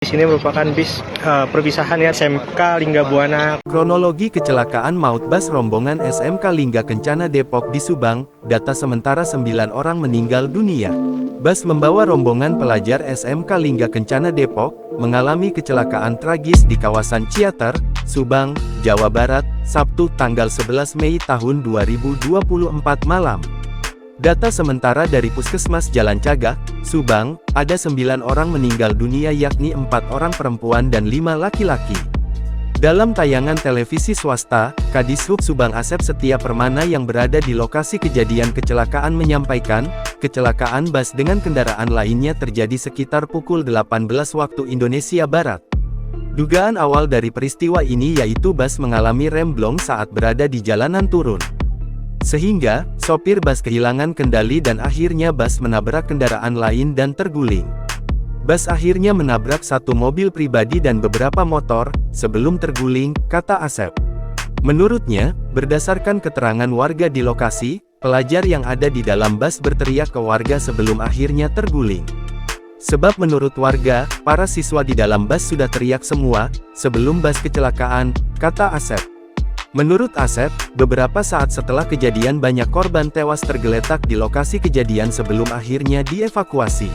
Di sini merupakan bis perpisahan ya SMK Lingga Buana. Kronologi kecelakaan maut bus rombongan SMK Lingga Kencana Depok di Subang, data sementara 9 orang meninggal dunia. Bus membawa rombongan pelajar SMK Lingga Kencana Depok, mengalami kecelakaan tragis di kawasan Ciater, Subang, Jawa Barat, Sabtu tanggal 11 Mei tahun 2024 malam. Data sementara dari Puskesmas Jalan Cagak, Subang, ada 9 orang meninggal dunia yakni 4 orang perempuan dan 5 laki-laki. Dalam tayangan televisi swasta, Kadishub Subang Asep Setia Permana yang berada di lokasi kejadian kecelakaan menyampaikan, kecelakaan bus dengan kendaraan lainnya terjadi sekitar pukul 18 waktu Indonesia Barat. Dugaan awal dari peristiwa ini yaitu bus mengalami remblong saat berada di jalanan turun. Sehingga, sopir bus kehilangan kendali dan akhirnya bus menabrak kendaraan lain dan terguling. Bus akhirnya menabrak satu mobil pribadi dan beberapa motor, sebelum terguling, kata Asep. Menurutnya, berdasarkan keterangan warga di lokasi, pelajar yang ada di dalam bus berteriak ke warga sebelum akhirnya terguling. Sebab menurut warga, para siswa di dalam bus sudah teriak semua, sebelum bus kecelakaan, kata Asep. Menurut Asep, beberapa saat setelah kejadian banyak korban tewas tergeletak di lokasi kejadian sebelum akhirnya dievakuasi.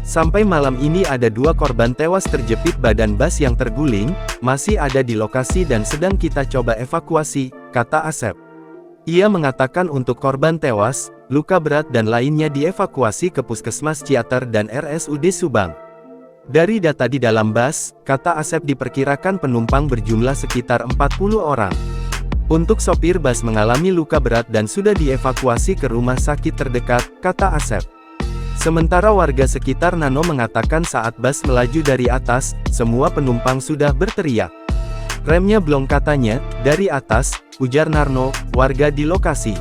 Sampai malam ini ada 2 korban tewas terjepit badan bus yang terguling, masih ada di lokasi dan sedang kita coba evakuasi, kata Asep. Ia mengatakan untuk korban tewas, luka berat dan lainnya dievakuasi ke Puskesmas Ciater dan RSUD Subang. Dari data di dalam bus, kata Asep diperkirakan penumpang berjumlah sekitar 40 orang. Untuk sopir bus mengalami luka berat dan sudah dievakuasi ke rumah sakit terdekat, kata Asep. Sementara warga sekitar Nano mengatakan saat bus melaju dari atas, semua penumpang sudah berteriak. Remnya blong katanya, dari atas, ujar Narno, warga di lokasi.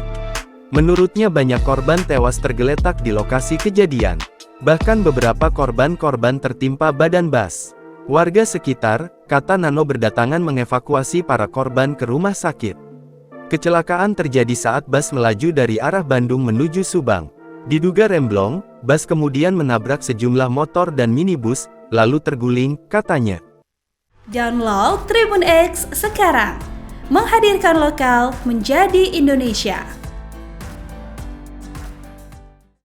Menurutnya banyak korban tewas tergeletak di lokasi kejadian. Bahkan beberapa korban tertimpa badan bus. Warga sekitar, kata Nano berdatangan mengevakuasi para korban ke rumah sakit. Kecelakaan terjadi saat bus melaju dari arah Bandung menuju Subang. Diduga remblong, bus kemudian menabrak sejumlah motor dan minibus, lalu terguling, katanya. Download Tribun X sekarang, menghadirkan lokal menjadi Indonesia.